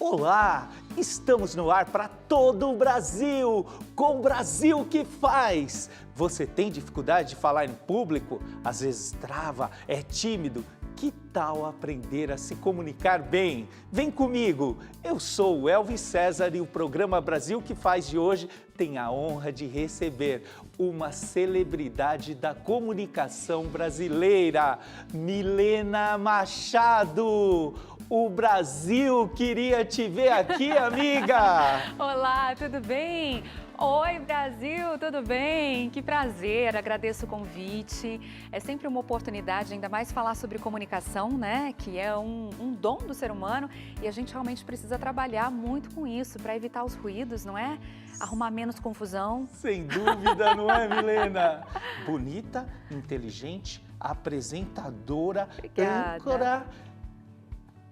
Olá, estamos no ar para todo o Brasil, com o Brasil que faz. Você tem dificuldade de falar em público? Às vezes trava, é tímido? Que tal aprender a se comunicar bem? Vem comigo! Eu sou o Elvis César e o programa Brasil que faz de hoje tem a honra de receber uma celebridade da comunicação brasileira, Milena Machado. O Brasil queria te ver aqui, amiga! Olá, tudo bem? Oi, Brasil, tudo bem? Que prazer, agradeço o convite. É sempre uma oportunidade, ainda mais falar sobre comunicação, né? Que é um dom do ser humano e a gente realmente precisa trabalhar muito com isso para evitar os ruídos, não é? Arrumar menos confusão. Sem dúvida, não é, Milena? Bonita, inteligente, apresentadora, Obrigada. âncora.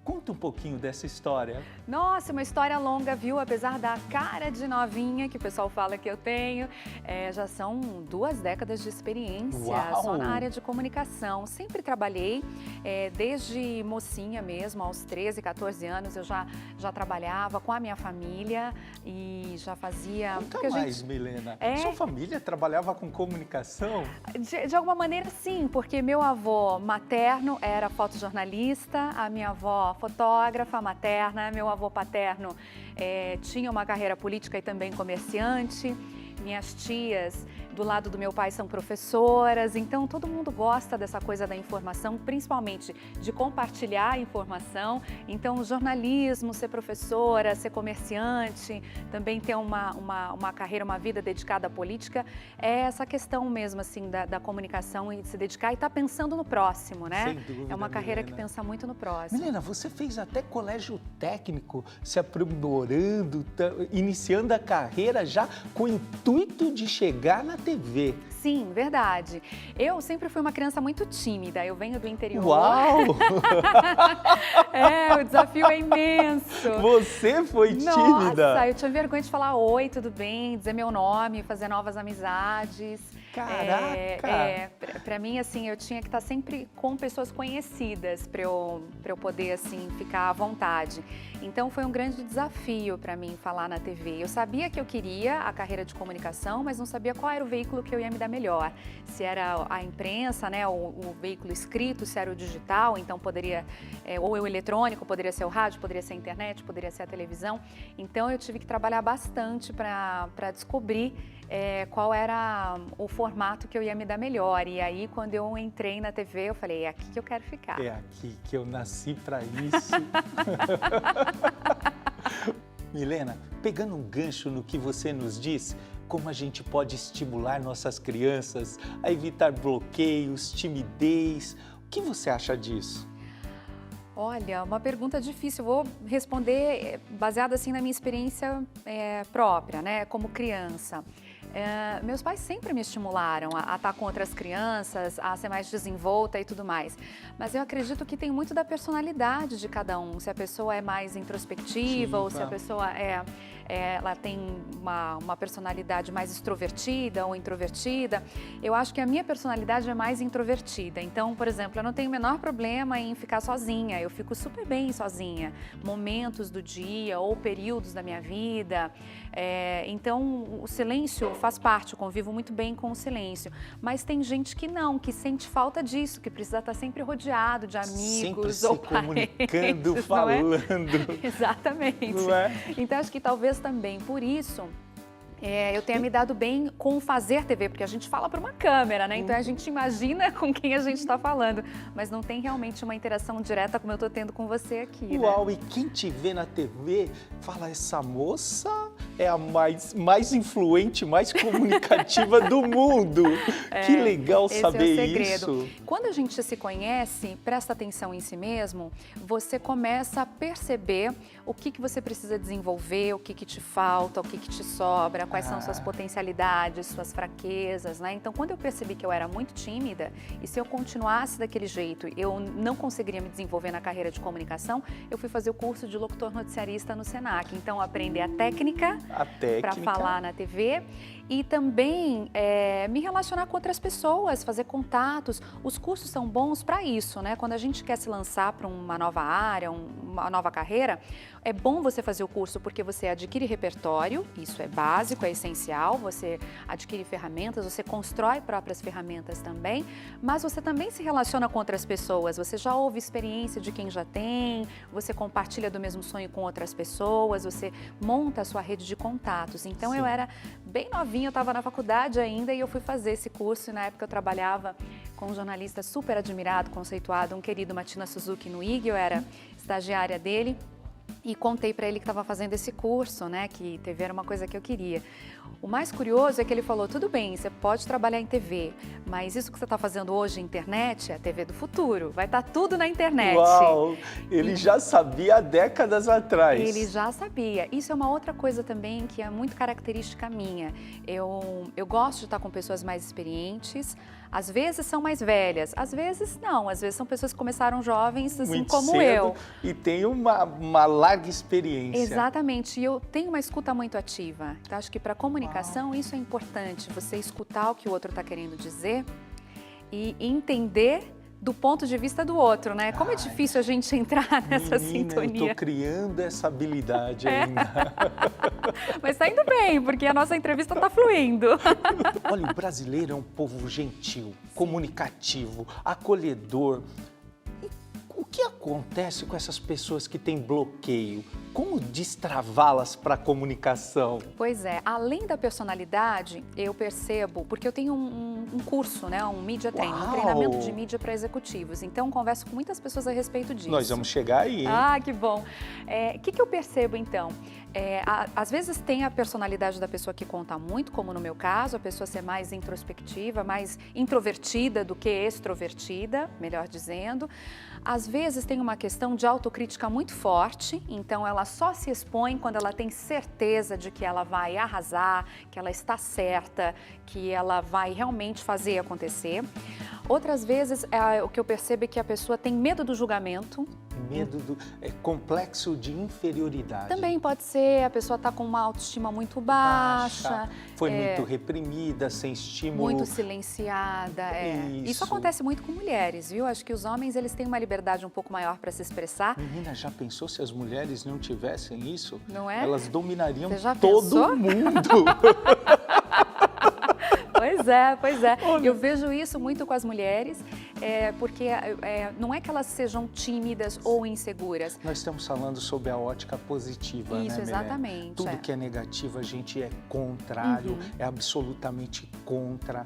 Conta um pouquinho dessa história. Nossa, uma história longa, viu? Apesar da cara de novinha que o pessoal fala que eu tenho, já são 2 décadas de experiência. Uau! Só na área de comunicação. Sempre trabalhei, desde mocinha mesmo, aos 13, 14 anos, eu já trabalhava com a minha família e já fazia... Conta mais, Milena. É? Sua família trabalhava com comunicação? De alguma maneira, sim, porque meu avô materno era fotojornalista, a minha avó fotógrafa materna, meu avô paterno tinha uma carreira política e também comerciante, minhas tias do lado do meu pai são professoras, então todo mundo gosta dessa coisa da informação, principalmente de compartilhar a informação. Então, jornalismo, ser professora, ser comerciante, também ter uma carreira, uma vida dedicada à política, é essa questão mesmo, assim, da comunicação e de se dedicar e estar pensando no próximo, né? Sem dúvida, é uma carreira Milena. que pensa muito no próximo. Milena, você fez até colégio técnico, se aprimorando, iniciando a carreira já com o intuito de chegar na TV. Sim, verdade. Eu sempre fui uma criança muito tímida, eu venho do interior. Uau! O desafio é imenso. Você foi tímida? Nossa, eu tinha vergonha de falar oi, tudo bem, dizer meu nome, fazer novas amizades. Caraca! Pra mim, assim, eu tinha que estar sempre com pessoas conhecidas pra eu poder, assim, ficar à vontade. Então, foi um grande desafio pra mim falar na TV. Eu sabia que eu queria a carreira de comunicação, mas não sabia qual era o veículo que eu ia me dar melhor. Se era a imprensa, né, o veículo escrito, se era o digital, então poderia, ou o eletrônico, poderia ser o rádio, poderia ser a internet, poderia ser a televisão. Então, eu tive que trabalhar bastante pra descobrir qual era o formato que eu ia me dar melhor. E aí, quando eu entrei na TV, eu falei, é aqui que eu quero ficar. É aqui que eu nasci para isso. Milena, pegando um gancho no que você nos disse, como a gente pode estimular nossas crianças a evitar bloqueios, timidez, o que você acha disso? Olha, uma pergunta difícil. Eu vou responder baseada assim na minha experiência própria, né, como criança. Meus pais sempre me estimularam a estar com outras crianças, a ser mais desenvolta e tudo mais. Mas eu acredito que tem muito da personalidade de cada um. Se a pessoa é mais introspectiva ou se a pessoa ela tem uma personalidade mais extrovertida ou introvertida. Eu acho que a minha personalidade é mais introvertida. Então, por exemplo, eu não tenho o menor problema em ficar sozinha. Eu fico super bem sozinha. Momentos do dia ou períodos da minha vida. Então, o silêncio faz parte, eu convivo muito bem com o silêncio. Mas tem gente que não, que sente falta disso, que precisa estar sempre rodeado de amigos sempre ou se comunicando, parentes, falando. Exatamente. Não é? Então, acho que talvez também por isso eu tenha me dado bem com fazer TV, porque a gente fala para uma câmera, né? Então a gente imagina com quem a gente está falando, mas não tem realmente uma interação direta como eu estou tendo com você aqui, Uau, né? e quem te vê na TV fala, essa moça é a mais influente, mais comunicativa do mundo. Que legal saber esse é o segredo. isso. Quando a gente se conhece, presta atenção em si mesmo, você começa a perceber o que você precisa desenvolver, o que te falta, o que te sobra, quais são suas potencialidades, suas fraquezas, né? Então, quando eu percebi que eu era muito tímida e se eu continuasse daquele jeito, eu não conseguiria me desenvolver na carreira de comunicação, eu fui fazer o curso de locutor noticiarista no Senac. Então, aprender a técnica A técnica. para falar na TV. E também me relacionar com outras pessoas, fazer contatos. Os cursos são bons para isso, né? Quando a gente quer se lançar para uma nova área, uma nova carreira, é bom você fazer o curso porque você adquire repertório, isso é básico, é essencial, você adquire ferramentas, você constrói próprias ferramentas também, mas você também se relaciona com outras pessoas, você já ouve experiência de quem já tem, você compartilha do mesmo sonho com outras pessoas, você monta a sua rede de contatos. Então eu era bem novinha, eu estava na faculdade ainda e eu fui fazer esse curso e na época eu trabalhava com um jornalista super admirado, conceituado, um querido Matina Suzuki no IG, eu era estagiária dele e contei para ele que estava fazendo esse curso, né, que TV era uma coisa que eu queria. O mais curioso é que ele falou, tudo bem, você pode trabalhar em TV, mas isso que você está fazendo hoje, internet, é a TV do futuro, vai estar tudo na internet. Uau! Ele já sabia há décadas atrás. Ele já sabia. Isso é uma outra coisa também que é muito característica minha. Eu gosto de estar com pessoas mais experientes, às vezes são mais velhas, às vezes não, às vezes são pessoas que começaram jovens, assim muito como cedo, eu. E tem uma larga experiência. Exatamente, e eu tenho uma escuta muito ativa. Então, acho que para comunicação isso é importante, você escutar o que o outro está querendo dizer e entender do ponto de vista do outro, né? Como é difícil a gente entrar nessa sintonia. Eu tô criando essa habilidade ainda. Mas tá indo bem, porque a nossa entrevista tá fluindo. Olha, o brasileiro é um povo gentil, comunicativo, acolhedor. E o que acontece com essas pessoas que têm bloqueio? Como destravá-las para a comunicação? Pois é, além da personalidade, eu percebo, porque eu tenho um curso, né, um Media Training, um treinamento de mídia para executivos, então converso com muitas pessoas a respeito disso. Nós vamos chegar aí, hein? Ah, que bom. O que eu percebo, então? Às vezes tem a personalidade da pessoa que conta muito, como no meu caso, a pessoa ser mais introspectiva, mais introvertida do que extrovertida, melhor dizendo. Às vezes tem uma questão de autocrítica muito forte, então ela só se expõe quando ela tem certeza de que ela vai arrasar, que ela está certa, que ela vai realmente fazer acontecer. Outras vezes, o que eu percebo é que a pessoa tem medo do julgamento. Medo do complexo de inferioridade. Também pode ser, a pessoa está com uma autoestima muito baixa. Foi muito reprimida, sem estímulo. Muito silenciada. Isso acontece muito com mulheres, viu? Acho que os homens eles têm uma liberdade um pouco maior para se expressar. Menina, já pensou se as mulheres não tivessem isso? Não é? Elas dominariam todo mundo. Pois é. Eu vejo isso muito com as mulheres, porque não é que elas sejam tímidas ou inseguras. Nós estamos falando sobre a ótica positiva, isso, né, exatamente. Tudo que é negativo a gente é contrário, é absolutamente contra.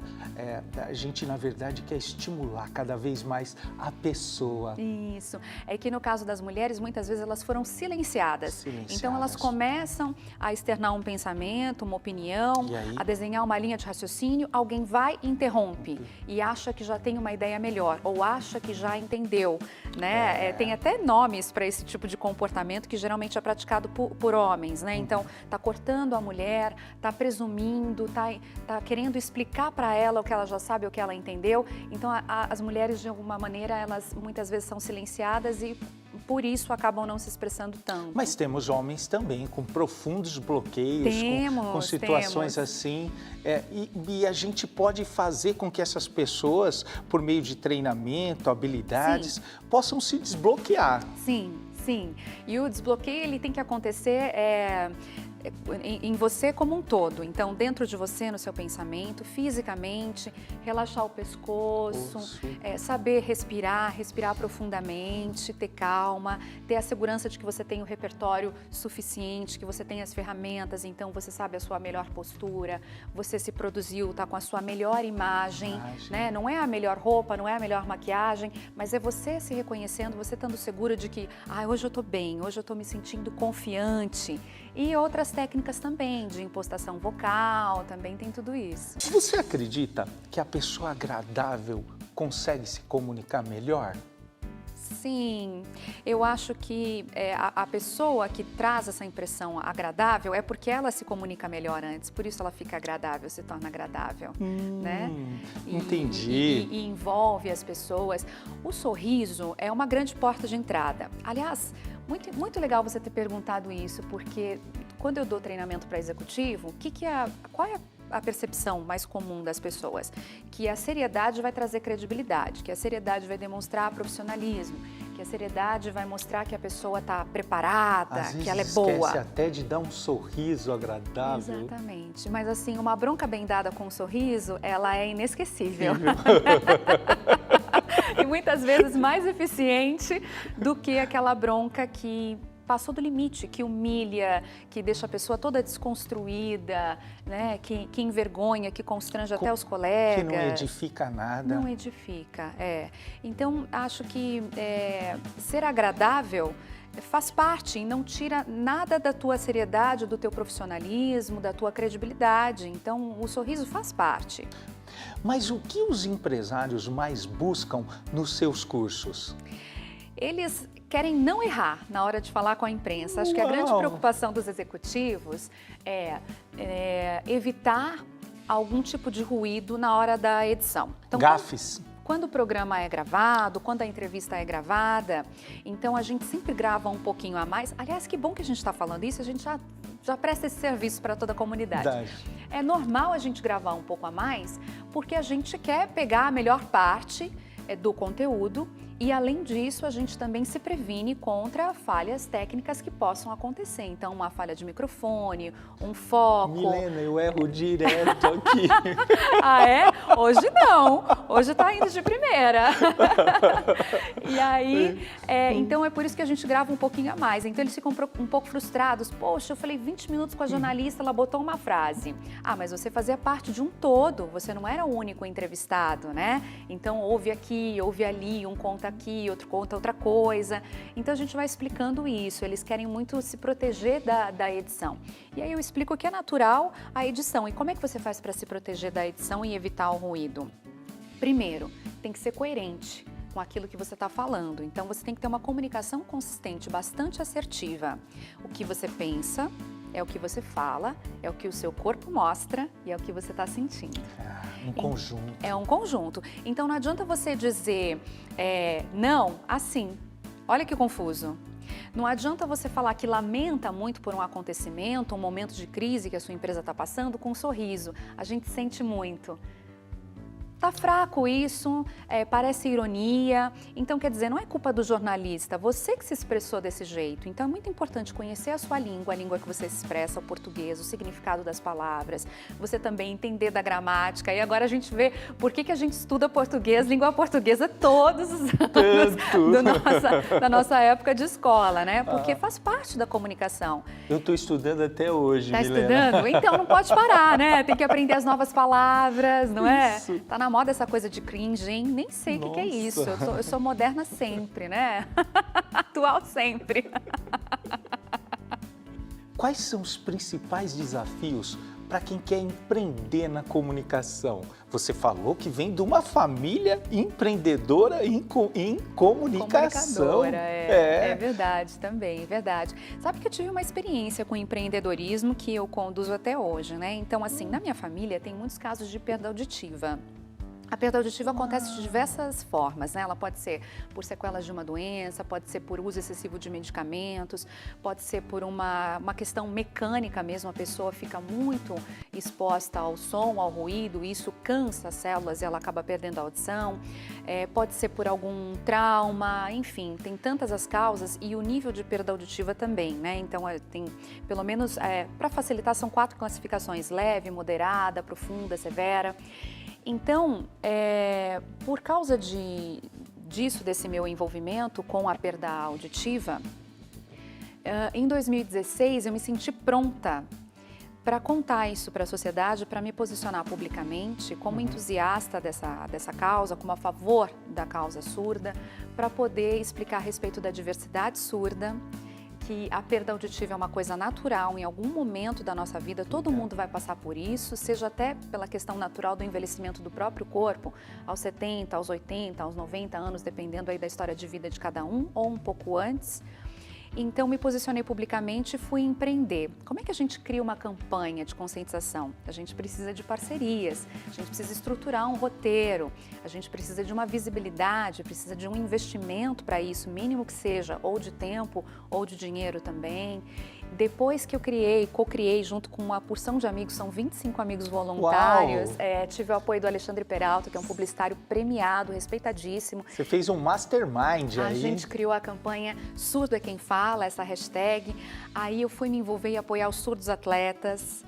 A gente, na verdade, quer estimular cada vez mais a pessoa. Isso. É que no caso das mulheres, muitas vezes elas foram silenciadas. Então elas começam a externar um pensamento, uma opinião, a desenhar uma linha de raciocínio, alguém vai e interrompe e acha que já tem uma ideia melhor ou acha que já entendeu, né? Tem até nomes para esse tipo de comportamento que geralmente é praticado por homens, né? Então, tá cortando a mulher, tá presumindo, tá querendo explicar para ela o que ela já sabe, o que ela entendeu. Então, as mulheres, de alguma maneira, elas muitas vezes são silenciadas e por isso acabam não se expressando tanto. Mas temos homens também com profundos bloqueios, com situações assim. E a gente pode fazer com que essas pessoas, por meio de treinamento, habilidades, possam se desbloquear. Sim. E o desbloqueio ele tem que acontecer em você como um todo. Então, dentro de você, no seu pensamento, fisicamente, relaxar o pescoço, saber respirar profundamente, ter calma, ter a segurança de que você tem o repertório suficiente, que você tem as ferramentas, então você sabe a sua melhor postura, você se produziu, tá com a sua melhor imagem, né? Não é a melhor roupa, não é a melhor maquiagem, mas é você se reconhecendo, você estando segura de que, hoje eu tô bem, hoje eu tô me sentindo confiante. E outras técnicas também, de impostação vocal, também tem tudo isso. Você acredita que a pessoa agradável consegue se comunicar melhor? Sim, eu acho que a pessoa que traz essa impressão agradável é porque ela se comunica melhor antes, por isso ela fica agradável, se torna agradável, né? Entendi. E envolve as pessoas. O sorriso é uma grande porta de entrada. Aliás, muito legal você ter perguntado isso, porque quando eu dou treinamento para executivo, qual é a percepção mais comum das pessoas? Que a seriedade vai trazer credibilidade, que a seriedade vai demonstrar profissionalismo, que a seriedade vai mostrar que a pessoa está preparada, Às vezes que ela é boa. esquece até de dar um sorriso agradável. Exatamente, mas assim, uma bronca bem dada com um sorriso, ela é inesquecível. E muitas vezes mais eficiente do que aquela bronca que passou do limite, que humilha, que deixa a pessoa toda desconstruída, né? Que envergonha, que constrange até os colegas. Que não edifica nada. Não edifica, Então, acho que ser agradável faz parte e não tira nada da tua seriedade, do teu profissionalismo, da tua credibilidade. Então, o sorriso faz parte. Mas o que os empresários mais buscam nos seus cursos? Eles querem não errar na hora de falar com a imprensa. Acho que a grande preocupação dos executivos é evitar algum tipo de ruído na hora da edição. Então, Gafes. Quando o programa é gravado, quando a entrevista é gravada, então a gente sempre grava um pouquinho a mais. Aliás, que bom que a gente está falando isso, a gente já presta esse serviço para toda a comunidade. Verdade. É normal a gente gravar um pouco a mais, porque a gente quer pegar a melhor parte do conteúdo e, além disso, a gente também se previne contra falhas técnicas que possam acontecer. Então, uma falha de microfone, um foco... Milena, eu erro direto aqui. Ah, é? Hoje não. Hoje tá indo de primeira. E aí, então é por isso que a gente grava um pouquinho a mais. Então eles ficam um pouco frustrados. Poxa, eu falei 20 minutos com a jornalista, ela botou uma frase. Ah, mas você fazia parte de um todo, você não era o único entrevistado, né? Então ouve aqui, ouve ali, um conta aqui, outro conta outra coisa. Então a gente vai explicando isso. Eles querem muito se proteger da edição. E aí eu explico que é natural a edição. E como é que você faz para se proteger da edição e evitar o ruído? Primeiro, tem que ser coerente com aquilo que você está falando. Então, você tem que ter uma comunicação consistente, bastante assertiva. O que você pensa é o que você fala, é o que o seu corpo mostra e é o que você está sentindo. Um conjunto. É um conjunto. Então, não adianta você dizer não assim. Olha que confuso. Não adianta você falar que lamenta muito por um acontecimento, um momento de crise que a sua empresa está passando com um sorriso. A gente sente muito. Tá fraco isso, parece ironia. Então, quer dizer, não é culpa do jornalista, você que se expressou desse jeito. Então, é muito importante conhecer a sua língua, a língua que você se expressa, o português, o significado das palavras. Você também entender da gramática. E agora a gente vê por que a gente estuda português, língua portuguesa, todos os anos da nossa época de escola, né? Porque faz parte da comunicação. Eu estou estudando até hoje, Milena. Tá estudando? Então, não pode parar, né? Tem que aprender as novas palavras, não é? Isso. Tá na moda essa coisa de cringe, hein? Nem sei o que é isso. Eu sou moderna sempre, né? Atual sempre. Quais são os principais desafios para quem quer empreender na comunicação? Você falou que vem de uma família empreendedora em comunicação. É verdade também, é verdade. Sabe que eu tive uma experiência com empreendedorismo que eu conduzo até hoje, né? Então, assim, na minha família tem muitos casos de perda auditiva. A perda auditiva acontece de diversas formas, né? Ela pode ser por sequelas de uma doença, pode ser por uso excessivo de medicamentos, pode ser por uma questão mecânica mesmo, a pessoa fica muito exposta ao som, ao ruído, e isso cansa as células e ela acaba perdendo a audição. Pode ser por algum trauma, enfim, tem tantas as causas e o nível de perda auditiva também, né? Então, tem pelo menos, para facilitar, são 4 classificações: leve, moderada, profunda, severa. Então, por causa desse meu envolvimento com a perda auditiva, em 2016 eu me senti pronta para contar isso para a sociedade, para me posicionar publicamente como entusiasta dessa causa, como a favor da causa surda, para poder explicar a respeito da diversidade surda, que a perda auditiva é uma coisa natural, em algum momento da nossa vida todo mundo vai passar por isso, seja até pela questão natural do envelhecimento do próprio corpo, aos 70, aos 80, aos 90 anos, dependendo aí da história de vida de cada um, ou um pouco antes. Então, me posicionei publicamente e fui empreender. Como é que a gente cria uma campanha de conscientização? A gente precisa de parcerias, a gente precisa estruturar um roteiro, a gente precisa de uma visibilidade, precisa de um investimento para isso, mínimo que seja, ou de tempo ou de dinheiro também. Depois que eu co-criei junto com uma porção de amigos, são 25 amigos voluntários, tive o apoio do Alexandre Peralta, que é um publicitário premiado, respeitadíssimo. Você fez um mastermind aí. A gente criou a campanha Surdo é Quem Fala, essa hashtag. Aí eu fui me envolver e apoiar os surdos atletas.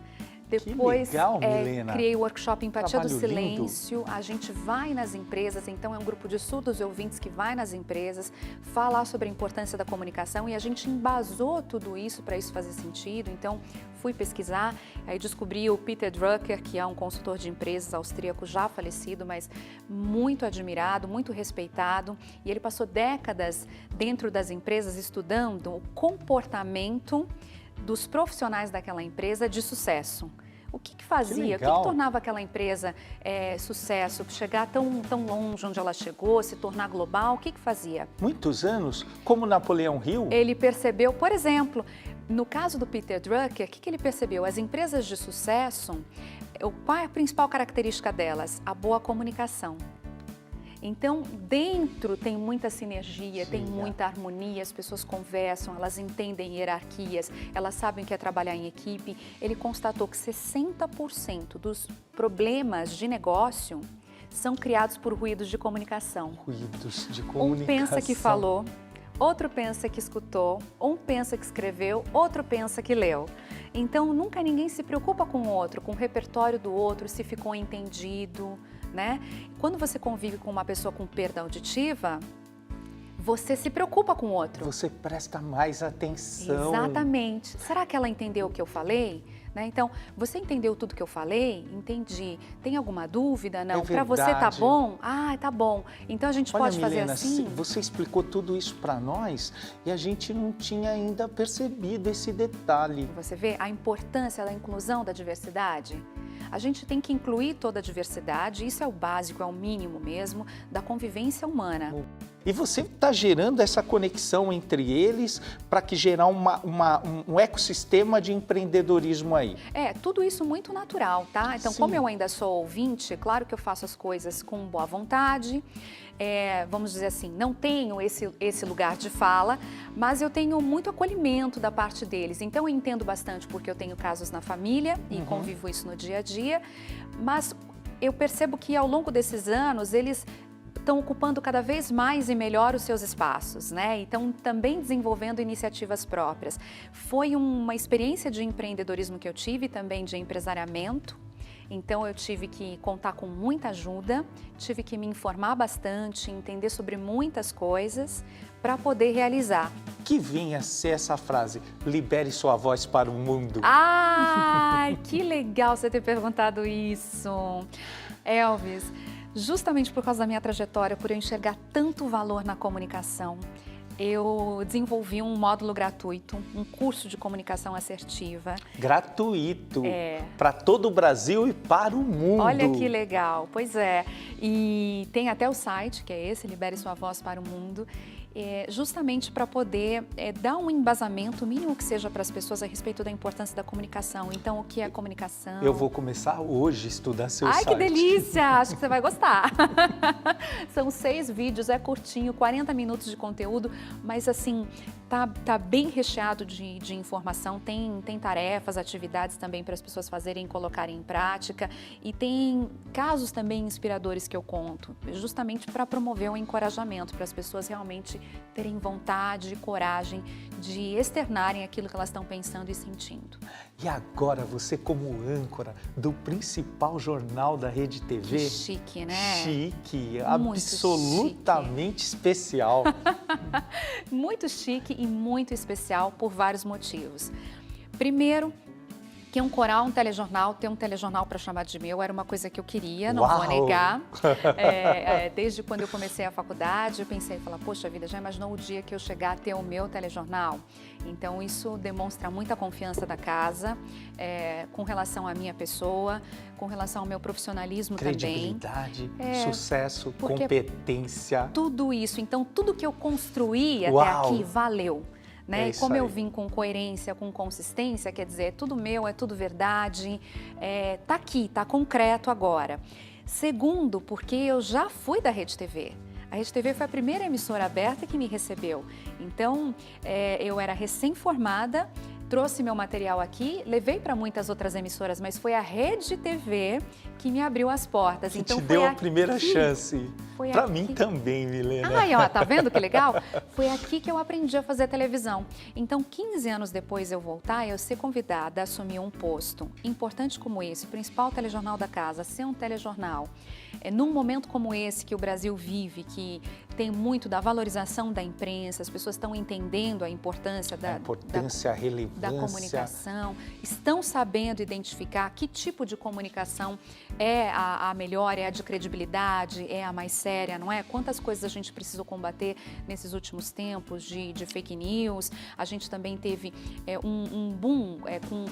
Depois, que legal, Milena. Criei o workshop Empatia do Trabalho Silêncio. lindo. A gente vai nas empresas, então é um grupo de surdos e ouvintes que vai nas empresas falar sobre a importância da comunicação e a gente embasou tudo isso para isso fazer sentido. Então, fui pesquisar, aí descobri o Peter Drucker, que é um consultor de empresas austríaco já falecido, mas muito admirado, muito respeitado. E ele passou décadas dentro das empresas estudando o comportamento dos profissionais daquela empresa de sucesso. O que fazia, o que tornava aquela empresa sucesso, chegar tão longe onde ela chegou, se tornar global, o que fazia? Muitos anos, como Napoleão Hill. Ele percebeu, por exemplo, no caso do Peter Drucker, o que ele percebeu? As empresas de sucesso, qual é a principal característica delas? A boa comunicação. Então, dentro tem muita sinergia, tem muita harmonia, as pessoas conversam, elas entendem hierarquias, elas sabem o que é trabalhar em equipe. Ele constatou que 60% dos problemas de negócio são criados por ruídos de comunicação. Ruídos de comunicação. Um pensa que falou, outro pensa que escutou, um pensa que escreveu, outro pensa que leu. Então, nunca ninguém se preocupa com o outro, com o repertório do outro, se ficou entendido, né? Quando você convive com uma pessoa com perda auditiva, você se preocupa com o outro. Você presta mais atenção. Exatamente. Será que ela entendeu o que eu falei? Né? Então, você entendeu tudo que eu falei? Entendi. Tem alguma dúvida? Não. Para você tá bom? Ah, tá bom. Então a gente pode fazer Milena, assim? Você explicou tudo isso para nós e a gente não tinha ainda percebido esse detalhe. Você vê a importância da inclusão da diversidade? A gente tem que incluir toda a diversidade, isso é o básico, é o mínimo mesmo, da convivência humana. E você está gerando essa conexão entre eles para que gerar um ecossistema de empreendedorismo aí. Tudo isso muito natural, tá? Então, como eu ainda sou ouvinte, claro que eu faço as coisas com boa vontade, vamos dizer assim, não tenho esse lugar de fala, mas eu tenho muito acolhimento da parte deles. Então, eu entendo bastante porque eu tenho casos na família e convivo isso no dia a dia, mas eu percebo que ao longo desses anos, eles estão ocupando cada vez mais e melhor os seus espaços, né? Então, também desenvolvendo iniciativas próprias. Foi uma experiência de empreendedorismo que eu tive, também de empresariamento. Então, eu tive que contar com muita ajuda, tive que me informar bastante, entender sobre muitas coisas para poder realizar. Que vinha ser essa frase, libere sua voz para o mundo. Ai, que legal você ter perguntado isso, Elvis. Justamente por causa da minha trajetória, por eu enxergar tanto valor na comunicação, eu desenvolvi um módulo gratuito, um curso de comunicação assertiva. Gratuito, para todo o Brasil e para o mundo. Olha que legal, pois é. E tem até o site, que é esse, Libere Sua Voz para o Mundo, justamente para poder dar um embasamento, mínimo que seja para as pessoas a respeito da importância da comunicação. Então, o que é comunicação? Eu vou começar hoje a estudar seu site. Ai, que delícia! Acho que você vai gostar. São 6 vídeos, é curtinho, 40 minutos de conteúdo, mas assim, tá bem recheado de informação. Tem tarefas, atividades também para as pessoas fazerem e colocarem em prática. E tem casos também inspiradores que eu conto, justamente para promover um encorajamento, para as pessoas realmente terem vontade e coragem de externarem aquilo que elas estão pensando e sentindo. E agora você como âncora do principal jornal da Rede TV. Que chique, né? Chique, absolutamente especial. Muito chique e muito especial por vários motivos. Primeiro, que um coral, um telejornal, ter um telejornal para chamar de meu era uma coisa que eu queria, não vou negar. Desde quando eu comecei a faculdade, eu pensei, poxa vida, já imaginou o dia que eu chegar a ter o meu telejornal? Então, isso demonstra muita confiança da casa, com relação à minha pessoa, com relação ao meu profissionalismo também. Credibilidade, sucesso, competência. Tudo isso, então tudo que eu construí até aqui valeu. Né? E como eu vim com coerência, com consistência, quer dizer, é tudo meu, é tudo verdade, tá aqui, tá concreto agora. Segundo, porque eu já fui da Rede TV. A Rede TV foi a primeira emissora aberta que me recebeu. Então, eu era recém-formada trouxe meu material aqui, levei para muitas outras emissoras, mas foi a Rede TV que me abriu as portas. Que então te deu a primeira chance. Foi Para aqui. mim também, Milena. Ai, ó, tá vendo que legal? Foi aqui que eu aprendi a fazer televisão. Então, 15 anos depois de eu voltar, eu ser convidada a assumir um posto importante como esse, o principal telejornal da casa, ser um telejornal. Num momento como esse que o Brasil vive, que tem muito da valorização da imprensa, as pessoas estão entendendo a importância a relevância da comunicação, estão sabendo identificar que tipo de comunicação é a melhor, é a de credibilidade, é a mais séria, não é? Quantas coisas a gente precisou combater nesses últimos tempos de fake news. A gente também teve um boom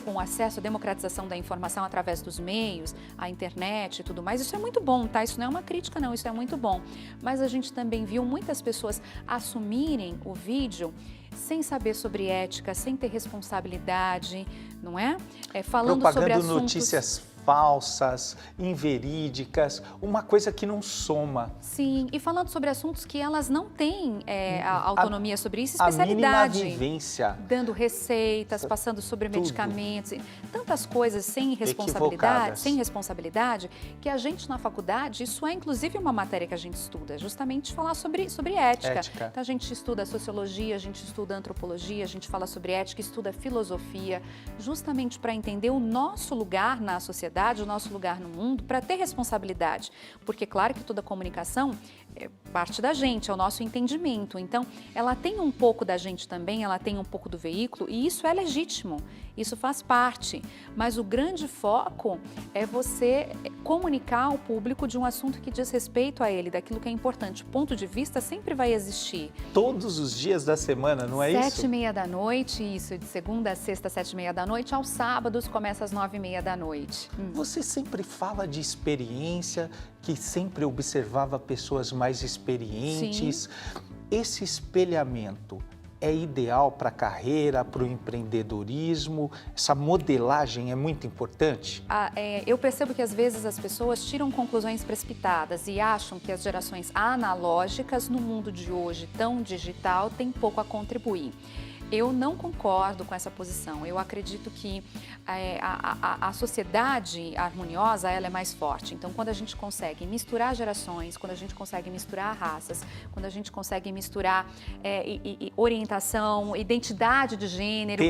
com acesso à democratização da informação através dos meios, a internet e tudo mais. Isso é muito bom, tá? Isso não é uma crítica, não, isso é muito bom. Mas a gente também viu muitas pessoas assumirem o vídeo sem saber sobre ética, sem ter responsabilidade, não é? Falando propagando sobre assuntos... notícias falsas, inverídicas, uma coisa que não soma. Sim, e falando sobre assuntos que elas não têm a autonomia sobre isso, especialidade. A mínima vivência. Dando receitas, passando sobre medicamentos, tantas coisas sem responsabilidade, que a gente na faculdade, isso é inclusive uma matéria que a gente estuda, justamente falar sobre ética. Então a gente estuda sociologia, a gente estuda antropologia, a gente fala sobre ética, estuda filosofia, justamente para entender o nosso lugar na sociedade, o nosso lugar no mundo, para ter responsabilidade. Porque claro que toda comunicação é parte da gente, é o nosso entendimento. Então, ela tem um pouco da gente também, ela tem um pouco do veículo e isso é legítimo, isso faz parte. Mas o grande foco é você comunicar ao público de um assunto que diz respeito a ele, daquilo que é importante. O ponto de vista sempre vai existir. Todos os dias da semana, não é isso? 7h30 da noite, isso, de segunda a sexta, 7h30 da noite, aos sábados começa às 9h30 da noite. Você sempre fala de experiência, que sempre observava pessoas mais experientes. Sim. Esse espelhamento é ideal para a carreira, para o empreendedorismo? Essa modelagem é muito importante? Eu percebo que às vezes as pessoas tiram conclusões precipitadas e acham que as gerações analógicas no mundo de hoje tão digital têm pouco a contribuir. Eu não concordo com essa posição. Eu acredito que a sociedade harmoniosa, ela é mais forte. Então, quando a gente consegue misturar gerações, quando a gente consegue misturar raças, quando a gente consegue misturar orientação, identidade de gênero...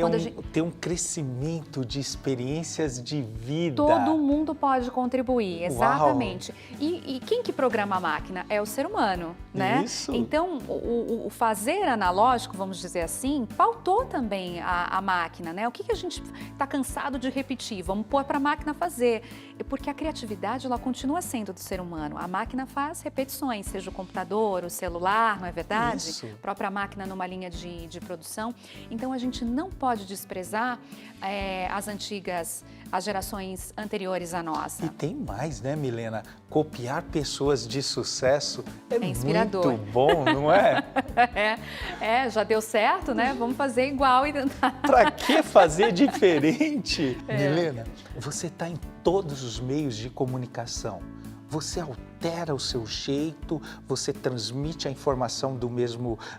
Tem um crescimento de experiências de vida. Todo mundo pode contribuir, exatamente. E quem que programa a máquina? É o ser humano, né? Isso. Então, o fazer analógico, vamos dizer assim, pautou também a máquina, né? O que a gente está cansado de repetir? Vamos pôr para a máquina fazer. Porque a criatividade, ela continua sendo do ser humano. A máquina faz repetições, seja o computador, o celular, não é verdade? Isso. A própria máquina numa linha de produção. Então, a gente não pode desprezar as gerações anteriores à nossa. E tem mais, né, Milena? Copiar pessoas de sucesso é inspirador. Muito bom, não é? Já deu certo, né? Vamos fazer igual e tentar. Para que fazer diferente? Milena, você está em todos os meios de comunicação. Você altera o seu jeito, você transmite a informação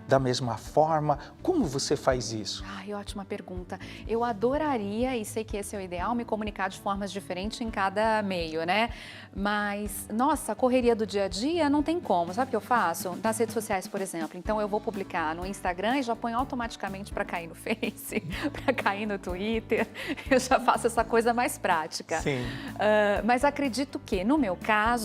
da mesma forma. Como você faz isso? Ai, ótima pergunta. Eu adoraria, e sei que esse é o ideal, me comunicar de formas diferentes em cada meio, né? Mas, nossa, a correria do dia a dia não tem como. Sabe o que eu faço? Nas redes sociais, por exemplo. Então, eu vou publicar no Instagram e já ponho automaticamente para cair no Face, para cair no Twitter. Eu já faço essa coisa mais prática. Sim. Mas acredito que, no meu caso,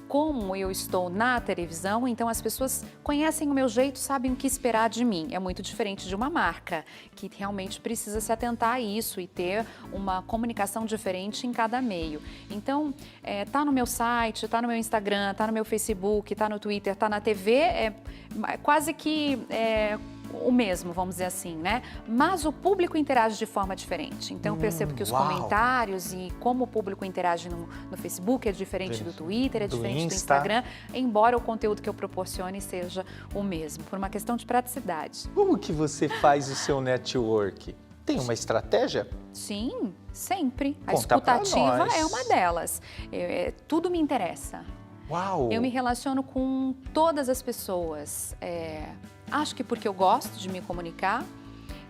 como eu estou na televisão, então as pessoas conhecem o meu jeito, sabem o que esperar de mim. É muito diferente de uma marca, que realmente precisa se atentar a isso e ter uma comunicação diferente em cada meio. Então, tá no meu site, tá no meu Instagram, tá no meu Facebook, tá no Twitter, tá na TV, quase que o mesmo, vamos dizer assim, né? Mas o público interage de forma diferente. Então, eu percebo que os comentários e como o público interage no Facebook é diferente do Twitter, é diferente do Instagram, embora o conteúdo que eu proporcione seja o mesmo, por uma questão de praticidade. Como que você faz o seu network? Tem uma estratégia? Sim, sempre. A Conta escutativa é uma delas. Tudo me interessa. Uau! Eu me relaciono com todas as pessoas. Acho que porque eu gosto de me comunicar,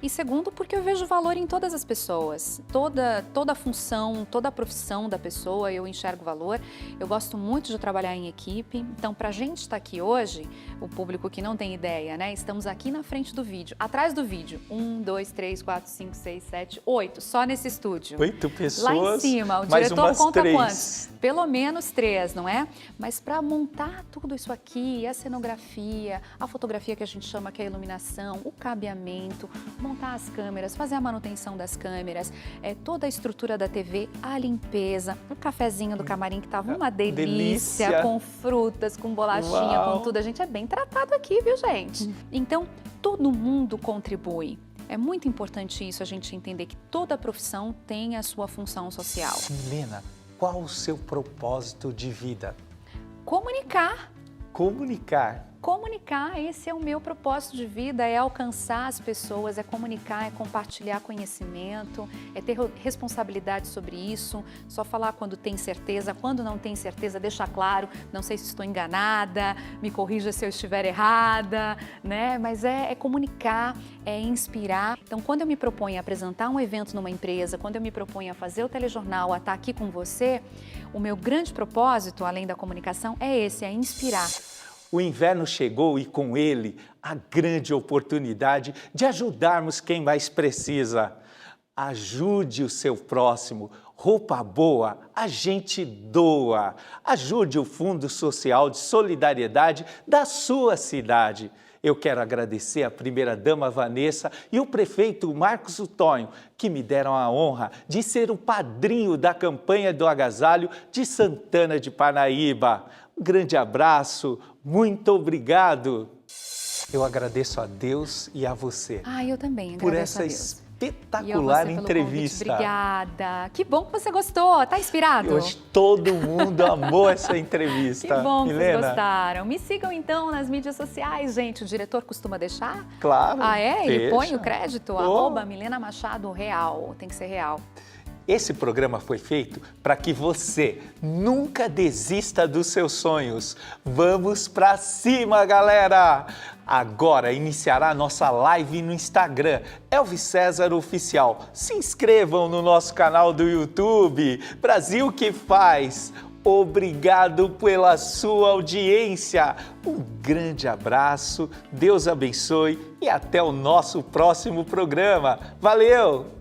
E segundo, porque eu vejo valor em todas as pessoas, toda a função, toda a profissão da pessoa, eu enxergo valor. Eu gosto muito de trabalhar em equipe, então para a gente estar aqui hoje, o público que não tem ideia, né? Estamos aqui na frente do vídeo, atrás do vídeo, 1, 2, 3, 4, 5, 6, 7, 8, só nesse estúdio. 8 pessoas, lá em cima, o mais diretor umas conta 3. quantos? Pelo menos 3, não é? Mas para montar tudo isso aqui, a cenografia, a fotografia que a gente chama que é a iluminação, o cabeamento, montar as câmeras, fazer a manutenção das câmeras, toda a estrutura da TV, a limpeza, o cafezinho do camarim que tava uma delícia, com frutas, com bolachinha, Uau. com tudo. A gente é bem tratado aqui, viu, gente? Então, todo mundo contribui. É muito importante isso, a gente entender que toda profissão tem a sua função social. Milena, qual o seu propósito de vida? Comunicar. Comunicar. Comunicar, esse é o meu propósito de vida, é alcançar as pessoas, é comunicar, é compartilhar conhecimento, é ter responsabilidade sobre isso, só falar quando tem certeza, quando não tem certeza, deixar claro, não sei se estou enganada, me corrija se eu estiver errada, né? Mas é comunicar, é inspirar. Então, quando eu me proponho a apresentar um evento numa empresa, quando eu me proponho a fazer o telejornal, a estar aqui com você, o meu grande propósito, além da comunicação, é esse, é inspirar. O inverno chegou e com ele a grande oportunidade de ajudarmos quem mais precisa. Ajude o seu próximo. Roupa boa, a gente doa. Ajude o Fundo Social de Solidariedade da sua cidade. Eu quero agradecer a primeira-dama Vanessa e o prefeito Marcos Utonho, que me deram a honra de ser o padrinho da campanha do agasalho de Santana de Parnaíba. Um grande abraço, muito obrigado. Eu agradeço a Deus e a você Eu também agradeço por essa a Deus. espetacular pelo entrevista. Convite. Obrigada. Que bom que você gostou. Tá inspirado? Hoje todo mundo amou essa entrevista. Que bom que Milena. vocês gostaram. Me sigam então nas mídias sociais, gente. O diretor costuma deixar? Claro. Ele deixa. põe o crédito? @Milena Machado Real. Tem que ser real. Esse programa foi feito para que você nunca desista dos seus sonhos. Vamos para cima, galera! Agora iniciará nossa live no Instagram, Elvis César Oficial. Se inscrevam no nosso canal do YouTube, Brasil que Faz. Obrigado pela sua audiência. Um grande abraço, Deus abençoe e até o nosso próximo programa. Valeu!